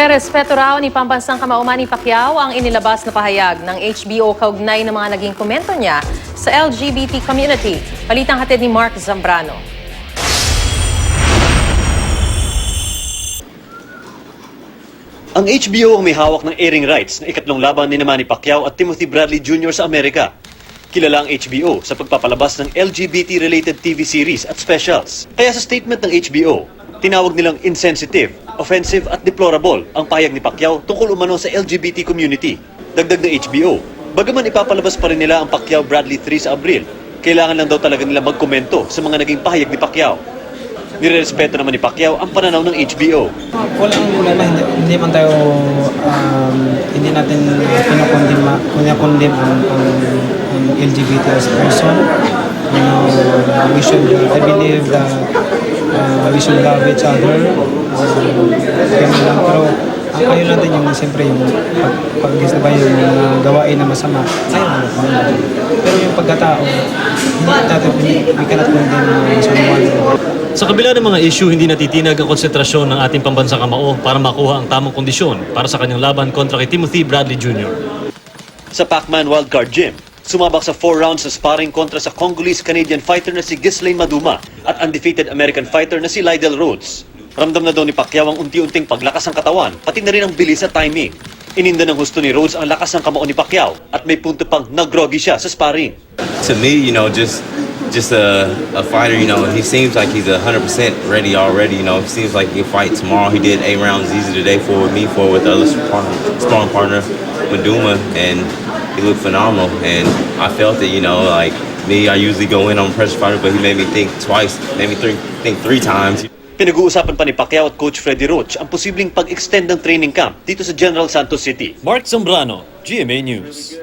Nirerespeto raw ni pambansang kamao Manny Pacquiao ang inilabas na pahayag ng HBO kaugnay ng mga naging komento niya sa LGBT community. Balitang hatid ni Mark Zambrano. Ang HBO ang may hawak ng airing rights ng ikatlong laban ni Manny Pacquiao at Timothy Bradley Jr. sa Amerika. Kilala ang HBO sa pagpapalabas ng LGBT-related TV series at specials. Kaya sa statement ng HBO, tinawag nilang insensitive, offensive at deplorable ang pahayag ni Pacquiao tungkol umano sa LGBT community. Dagdag ng HBO, bagaman ipapalabas pa rin nila ang Pacquiao-Bradley 3 sa Abril, kailangan lang daw talaga nila magkomento sa mga naging pahayag ni Pacquiao. Nirerespeto naman ni Pacquiao ang pananaw ng HBO. Walang problema, hindi man tayo, hindi natin pinakondem ang LGBT as a person. You know, I believe that we should love each other. Ganun lang. Pero ang ayaw natin yung siyempre yung pag-isabay yung gawain na masama. Ayaw natin. Pero yung pagkatao, we cannot condemn someone. Sa kabila ng mga issue, hindi natitinag ang konsentrasyon ng ating pambansang kamao para makuha ang tamang kondisyon para sa kanyang laban kontra kay Timothy Bradley Jr. Sa Pacman Wildcard Gym, sumabak sa 4 rounds sa sparring kontra sa Congolese-Canadian fighter na si Ghislaine Maduma at undefeated American fighter na si Lydell Rhodes. Ramdam na daw ni Pacquiao ang unti-unting paglakas ng katawan, pati na rin ang bilis at timing. Ininda ng husto ni Rhodes ang lakas ng kamao ni Pacquiao at may punto pang nag-groggy siya sa sparring. To me, you know, just a fighter, you know, he seems like he's 100% ready already, you know. It seems like he can fight tomorrow. He did 8 rounds easy today with the other sparring partner, Maduma, and he looked phenomenal. And I felt it, you know, like me, I usually go in on pressure fighter, but he made me think twice, made me think three times. Pinag-uusapan pa ni Pacquiao at Coach Freddie Roach ang posibleng pag-extend ng training camp dito sa General Santos City. Mark Zambrano, GMA News.